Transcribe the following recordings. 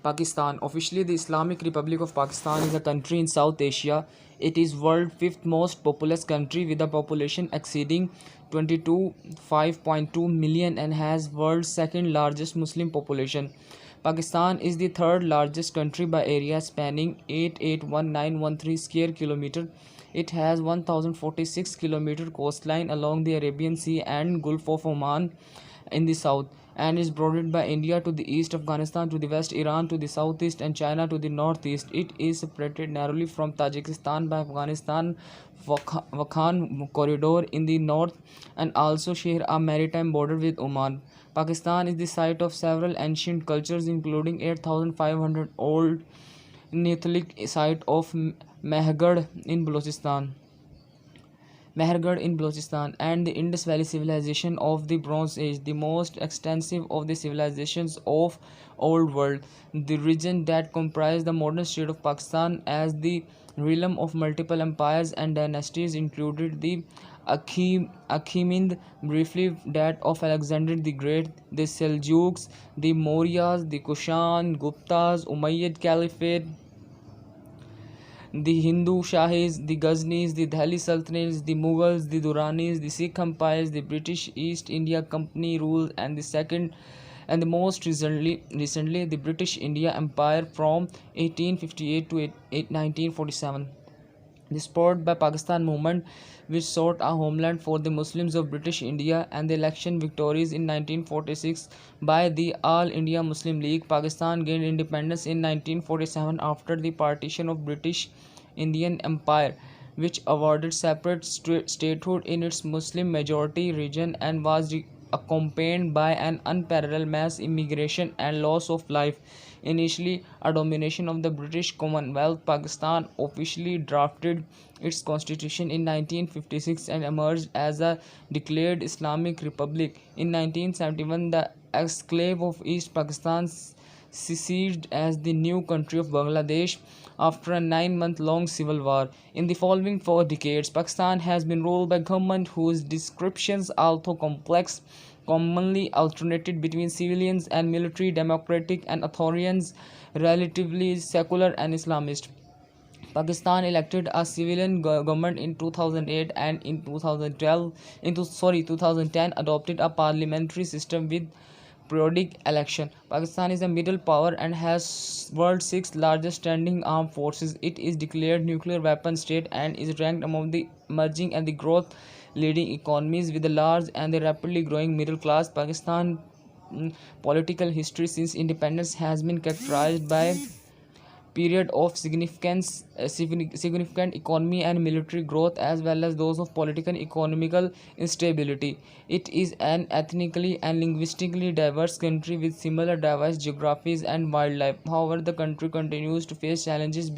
Pakistan. Officially, the Islamic Republic of Pakistan is a country in South Asia. It is world's fifth most populous country with a population exceeding 22.5 million and has world's second largest Muslim population. Pakistan is the third largest country by area, spanning 881913 square kilometer. It has 1046 kilometer coastline along the Arabian Sea and Gulf of Oman in the south, and is bordered by India to the east, Afghanistan to the west, Iran to the southeast, and China to the northeast. It is separated narrowly from Tajikistan by Afghanistan Wakhan corridor in the north, and also share a maritime border with Oman. Pakistan is the site of several ancient cultures, including 8,500 old Neolithic site of Mehergarh in Balochistan, and the Indus Valley Civilization of the Bronze Age, the most extensive of the civilizations of Old World. The region that comprised the modern state of Pakistan as the realm of multiple empires and dynasties included the Achaemenid, briefly that of Alexander the Great, the Seljuks, the Mauryas, the Kushan, Guptas, Umayyad Caliphate, the Hindu Shahis, the Ghaznis, the Delhi Sultanates, the Mughals, the Duranis, the Sikh empires, the British East India Company rule, and the most recently the British India Empire from 1858 to 1947. The Sport by Pakistan movement, which sought a homeland for the Muslims of British India, and the election victories in 1946 by the All India Muslim League. Pakistan gained independence in 1947 after the partition of British Indian Empire, which awarded separate statehood in its Muslim majority region and was accompanied by an unparalleled mass immigration and loss of life. Initially a domination of the British Commonwealth, Pakistan officially drafted its constitution in 1956 and emerged as a declared Islamic Republic. In 1971, the exclave of East Pakistan seceded as the new country of Bangladesh after a 9-month-long civil war. In the following 4 decades, Pakistan has been ruled by government whose descriptions, although complex, commonly alternated between civilians and military, democratic and authoritarians, relatively secular and Islamist. Pakistan elected a civilian government in 2008 and in 2010 adopted a parliamentary system with periodic election. Pakistan is a middle power and has world's sixth largest standing armed forces. It is declared nuclear weapon state and is ranked among the emerging and the growth leading economies with a large and the rapidly growing middle class. Pakistan political history since independence has been characterized by period of significant economy and military growth, as well as those of political and economical instability. It is an ethnically and linguistically diverse country with similar diverse geographies and wildlife. However, the country continues to face challenges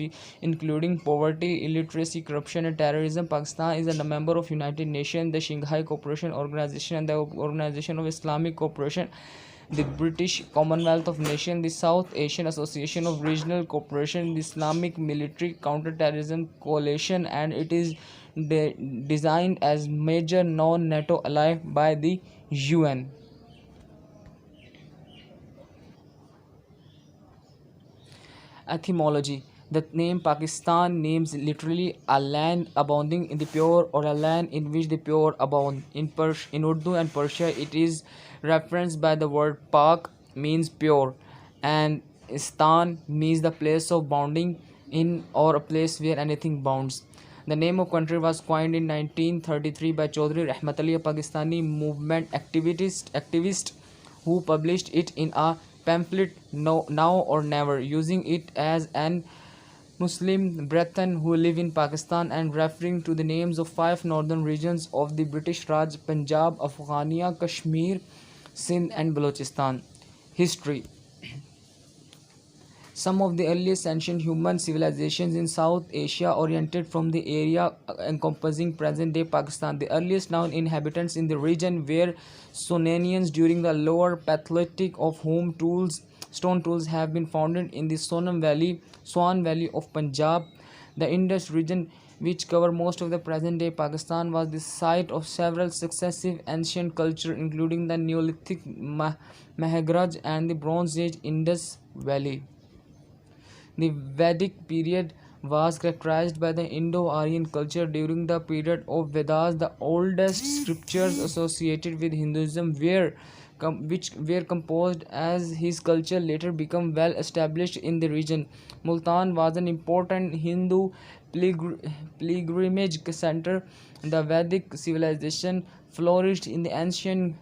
including poverty, illiteracy, corruption, and terrorism. Pakistan is a member of United Nations, the Shanghai Cooperation Organization, and the Organization of Islamic Cooperation, the British Commonwealth of Nations, the South Asian Association of Regional Cooperation, the Islamic Military Counter-Terrorism Coalition, and it is designed as major non-NATO ally by the UN. Etymology. The name Pakistan names literally a land abounding in the pure, or a land in which the pure abound. In Urdu and Persia, it is referenced by the word Pak, means pure, and Istan means the place of bounding in, or a place where anything bounds. The name of country was coined in 1933 by Chaudhry Rahmat Ali, a Pakistani movement activist who published it in a pamphlet, Now or Never, using it as an Muslim brethren who live in Pakistan and referring to the names of 5 northern regions of the British Raj: Punjab, Afghania, Kashmir, Sindh, and Balochistan. History. Some of the earliest ancient human civilizations in South Asia oriented from the area encompassing present-day Pakistan. The earliest known inhabitants in the region were Sonanians, during the lower Paleolithic, of whom stone tools have been found in the Swan Valley of Punjab. The Indus region, which covered most of the present-day Pakistan, was the site of several successive ancient cultures, including the Neolithic Maharaj and the Bronze Age Indus Valley. The Vedic period was characterized by the Indo-Aryan culture. During the period of Vedas, the oldest scriptures associated with Hinduism which were composed as his culture later became well established in the region. Multan was an important Hindu pilgrimage center. The Vedic civilization flourished in the ancient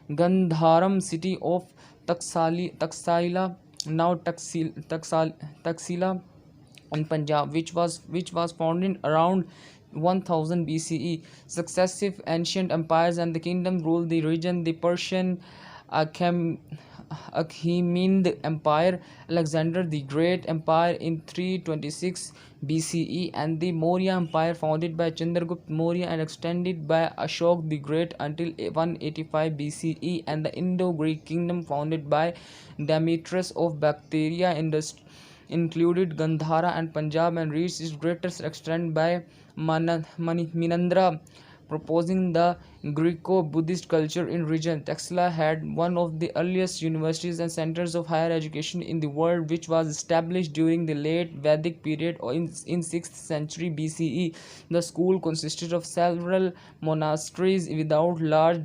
Gandharam city of Taxila, now Taxila in Punjab, which was founded around 1000 BCE. Successive ancient empires and the kingdom ruled the region. The Persian Achem- Achaemenid Empire, Alexander the Great Empire in 326 BCE, and the Maurya Empire founded by Chandragupta Maurya and extended by Ashok the Great until 185 BCE, and the Indo-Greek kingdom founded by Demetrius of Bactria included Gandhara and Punjab and reached its greatest extent by Minandra, proposing the Greco-Buddhist culture in region. Taxila had one of the earliest universities and centers of higher education in the world, which was established during the late Vedic period or in 6th century BCE. The school consisted of several monasteries without large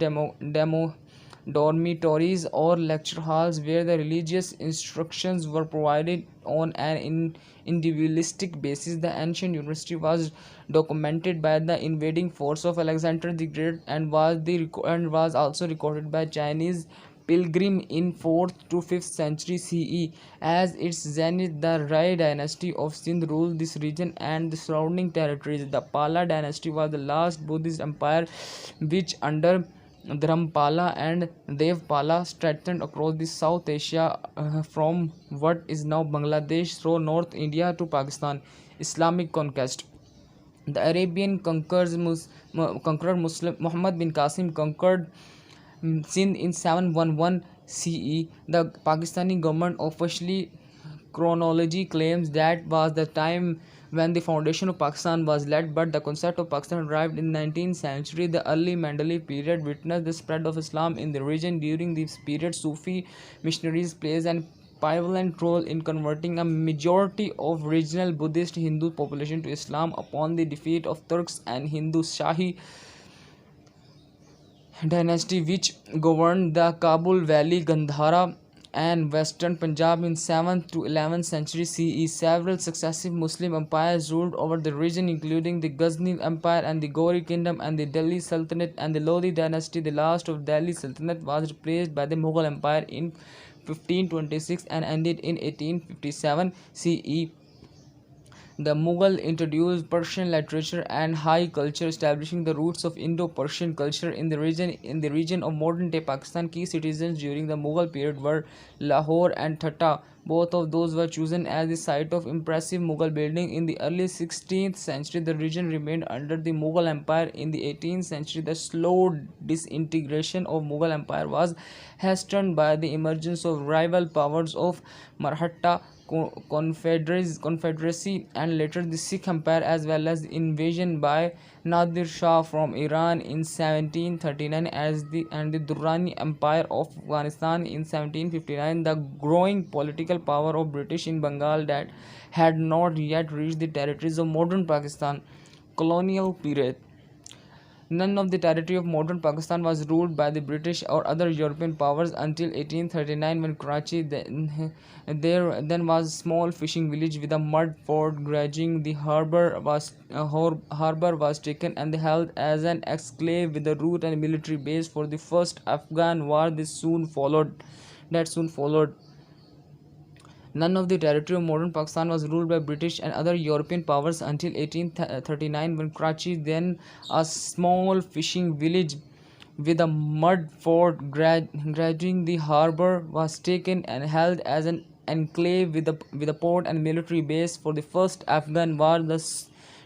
dormitories or lecture halls where the religious instructions were provided on an individualistic basis. The ancient university was documented by the invading force of Alexander the Great and was also recorded by Chinese pilgrim in 4th to 5th century CE. As its zenith, the Rai dynasty of Sindh ruled this region and the surrounding territories. The Pala dynasty was the last Buddhist empire which under Dharampala and Devpala strengthened across the South Asia from what is now Bangladesh through North India to Pakistan. Islamic conquest. The Arabian conqueror Muslim Muhammad bin Qasim conquered Sindh in 711 CE. The Pakistani government officially chronology claims that was the time when the foundation of Pakistan was laid, but the concept of Pakistan arrived in the 19th century. The early Mandalay period witnessed the spread of Islam in the region. During this period, Sufi missionaries played an pivotal role in converting a majority of regional Buddhist Hindu population to Islam. Upon the defeat of Turks and Hindu Shahi dynasty which governed the Kabul Valley, Gandhara and western Punjab in 7th to 11th century CE. Several successive Muslim empires ruled over the region, including the Ghazni Empire and the Ghori Kingdom and the Delhi Sultanate and the Lodi dynasty. The last of Delhi Sultanate was replaced by the Mughal Empire in 1526 and ended in 1857 CE. The Mughal introduced Persian literature and high culture, establishing the roots of Indo-Persian culture in the region. In the region of modern-day Pakistan, key citizens during the Mughal period were Lahore and Thatta. Both of those were chosen as the site of impressive Mughal building. In the early 16th century, the region remained under the Mughal Empire. In the 18th century, the slow disintegration of Mughal Empire was hastened by the emergence of rival powers of Maratha Confederacy and later the Sikh Empire, as well as the invasion by Nadir Shah from Iran in 1739 and the Durrani Empire of Afghanistan in 1759. The growing political power of British in Bengal that had not yet reached the territories of modern Pakistan. Colonial period. None of the territory of modern Pakistan was ruled by the British or other European powers until 1839, when Karachi then was a small fishing village with a mud fort garrison. The harbour was taken and held as an exclave with a route and military base for the first Afghan war. That soon followed. None of the territory of modern Pakistan was ruled by British and other European powers until 1839, when Karachi, then a small fishing village with a mud fort garrison the harbour, was taken and held as an enclave with a port and military base for the first Afghan war.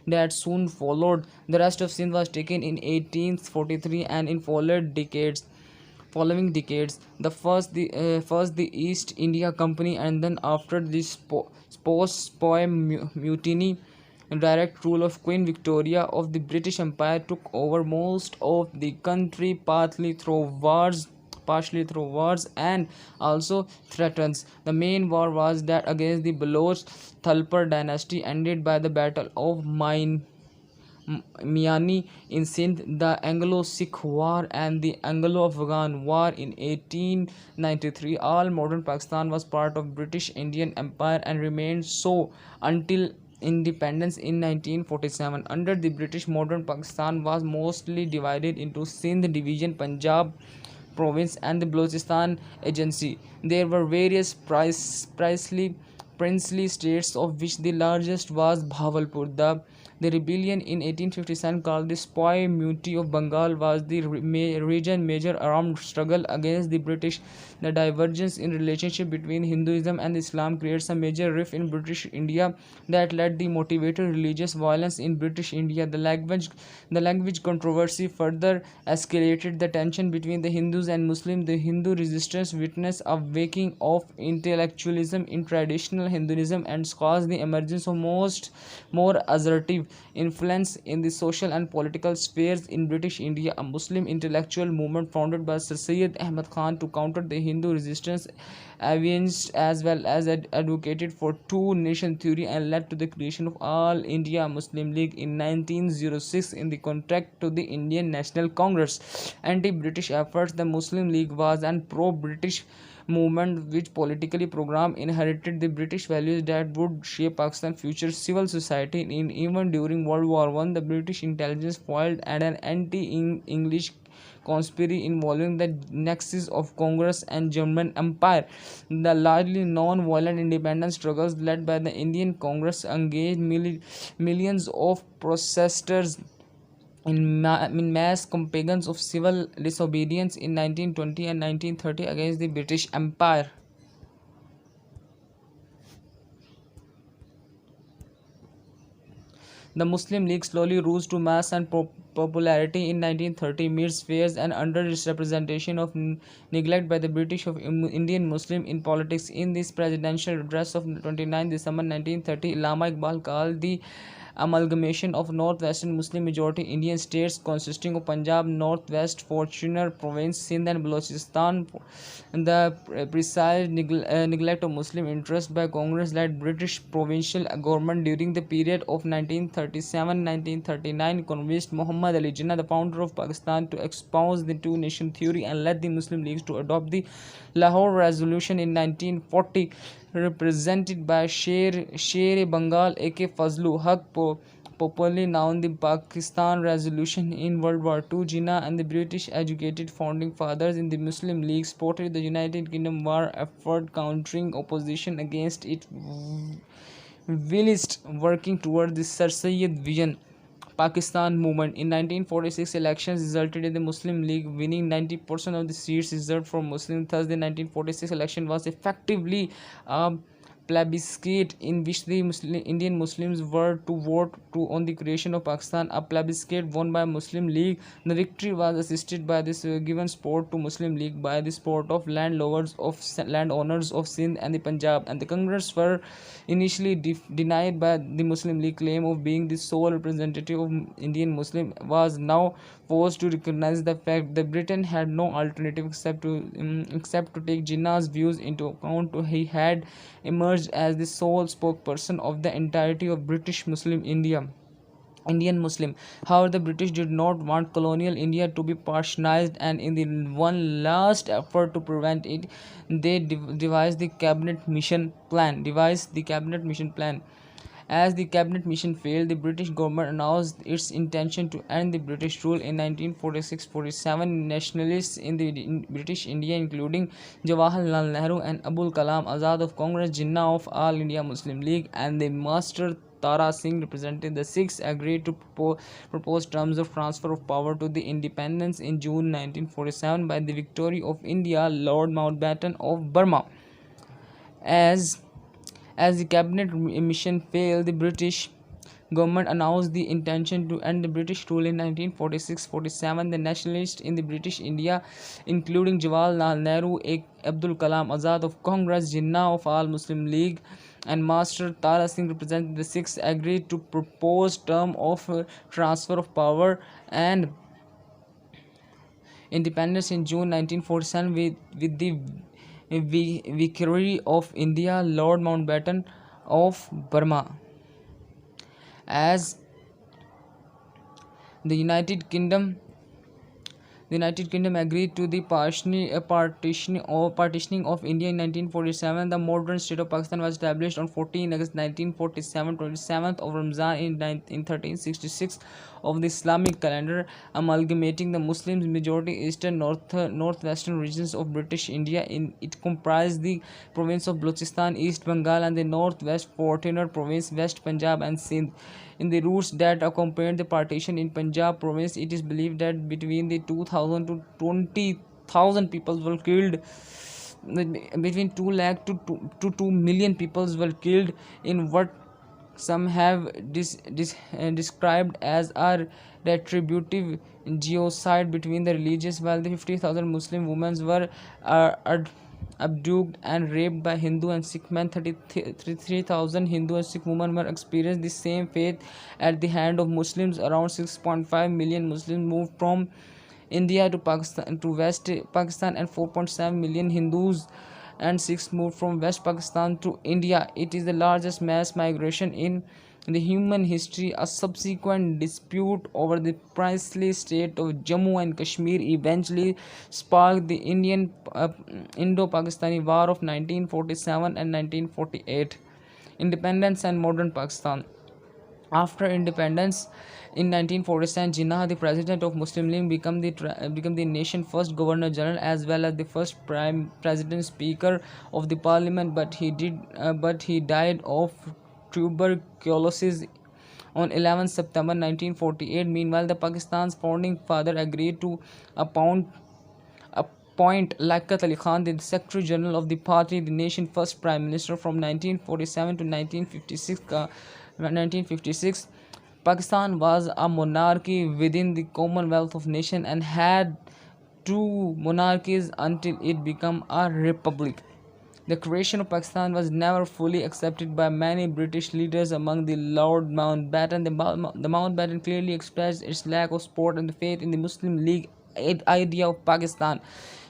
That soon followed. The rest of Sindh was taken in 1843 and in following decades, first the East India Company and then after the post-Spoy mutiny, direct rule of Queen Victoria of the British Empire took over most of the country, partly through wars, partially through wars and also threats. The main war was that against the Baloch Thalpur dynasty, ended by the Battle of Miani in Sindh, the Anglo-Sikh War, and the Anglo-Afghan War in 1893. All modern Pakistan was part of British Indian Empire and remained so until independence in 1947. Under the British, modern Pakistan was mostly divided into Sindh division, Punjab province, and the Balochistan agency. There were various princely states, of which the largest was Bahawalpur. The rebellion in 1857, called the Sepoy Mutiny of Bengal, was the region's major armed struggle against the British. The divergence in relationship between Hinduism and Islam creates a major rift in British India that led the motivated religious violence in British India. The language controversy further escalated the tension between the Hindus and Muslims. The Hindu resistance witnessed a waking of intellectualism in traditional Hinduism and caused the emergence of more assertive influence in the social and political spheres in British India. A Muslim intellectual movement founded by Sir Syed Ahmad Khan to counter the Hindu resistance advanced as well as advocated for two-nation theory and led to the creation of All India Muslim League in 1906 in the contract to the Indian National Congress. Anti-British efforts, the Muslim League was an pro-British movement which politically programmed inherited the British values that would shape Pakistan's future civil society. Even during World War I, the British intelligence foiled and an anti-English conspiracy involving the nexus of Congress and German Empire. The largely non-violent independence struggles led by the Indian Congress engaged millions of protesters in mass campaigns of civil disobedience in 1920 and 1930 against the British Empire. The Muslim League slowly rose to mass and popularity in 1930 amidst fears and under representation of neglect by the British of Indian Muslim in politics. In this presidential address of 29 December 1930, Allama Iqbal called the amalgamation of northwestern Muslim majority Indian states consisting of Punjab, Northwest, Fortuner Province, Sindh and Balochistan, the precise neglect of Muslim interest by Congress-led British provincial government during the period of 1937-1939 convinced Muhammad Ali Jinnah, the founder of Pakistan, to espouse the two-nation theory and led the Muslim Leagues to adopt the Lahore Resolution in 1940, represented by Sher-e-Bengal A.K. Fazlul Haq, popularly known the Pakistan Resolution. In World War II, Jinnah and the British educated founding fathers in the Muslim League supported the United Kingdom war effort, countering opposition against it whilst working toward the Sir Syed vision. Pakistan movement. In 1946 elections resulted in the Muslim League winning 90% of the seats reserved for Muslims. Thus, the 1946 election was effectively a plebiscite in which the Indian Muslims were to vote on the creation of Pakistan, a plebiscite won by Muslim League. The victory was assisted by this given support to Muslim League by the support of landowners of Sindh and the Punjab, and the Congress were initially denied by the Muslim League claim of being the sole representative of Indian Muslim was now forced to recognize the fact that Britain had no alternative except to take Jinnah's views into account. He had emerged as the sole spokesperson of the entirety of British Indian Muslim. However, the British did not want colonial India to be partitionized, and in the one last effort to prevent it, they devised the Cabinet Mission Plan. As the cabinet mission failed, the British government announced its intention to end the British rule in 1946-47. Nationalists in British India, including Jawaharlal Nehru and Abul Kalam Azad of Congress, Jinnah of All India Muslim League, and the Master Tara Singh represented the six, agreed to propose terms of transfer of power to the independence in June 1947 by the victory of India, Lord Mountbatten of Burma. As the cabinet mission failed, the British government announced the intention to end the British rule in 1946-47. The nationalists in the British India, including Jawaharlal Nehru, Abdul Kalam Azad of Congress, Jinnah of All Muslim League, and Master Tara Singh represented the six, agreed to propose term of transfer of power, and independence in June 1947 with the Viceroy of India, Lord Mountbatten of Burma, as the United Kingdom agreed to the partitioning of India in 1947. The modern state of Pakistan was established on 14 August 1947, 27th of Ramzan in 1366 of the Islamic calendar, amalgamating the Muslims majority eastern northwestern regions of British India. It comprised the province of Balochistan, East Bengal, and the northwest foreigner province, West Punjab and Sindh. In the routes that accompanied the partition in Punjab province, it is believed that between the 2,000 to 20,000 people were killed. Between 2 lakh to 2 million people were killed in what some have described as a retributive genocide between the religions, while the 50,000 Muslim women were abducted and raped by Hindu and Sikh men. 33,000 Hindu and Sikh women were experienced the same fate at the hand of Muslims. Around 6.5 million Muslims moved from India to Pakistan to West Pakistan, and 4.7 million Hindus and Sikhs moved from West Pakistan to India. It is the largest mass migration in the human history. A subsequent dispute over the princely state of Jammu and Kashmir eventually sparked the Indo-Pakistani War of 1947 and 1948. Independence and modern Pakistan. After independence in 1947, Jinnah, the president of Muslim League, became the nation's first governor general as well as the first prime president speaker of the parliament. But he died of tuberculosis on 11 September 1948. Meanwhile, the Pakistan's founding father agreed to appoint Liaquat Ali Khan, the Secretary General of the party, the nation's first Prime Minister from 1947 to 1956. Pakistan was a monarchy within the Commonwealth of Nations and had two monarchies until it became a republic. The creation of Pakistan was never fully accepted by many British leaders. Among the Lord Mountbatten, the Mountbatten clearly expressed its lack of support and faith in the Muslim League idea of Pakistan.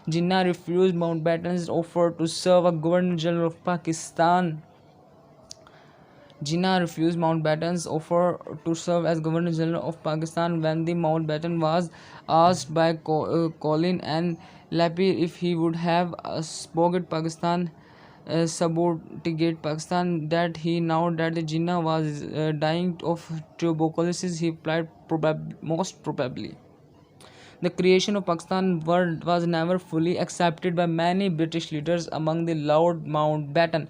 Jinnah refused Mountbatten's offer to serve as Governor General of Pakistan. Jinnah refused Mountbatten's offer to serve as Governor General of Pakistan when the Mountbatten was asked by Colin and Lapir if he would have supported Pakistan, subjugate Pakistan. That the Jinnah was dying of tuberculosis, he replied, most probably. The creation of Pakistan was never fully accepted by many British leaders. Among the Lord Mountbatten,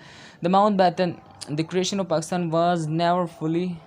the creation of Pakistan was never fully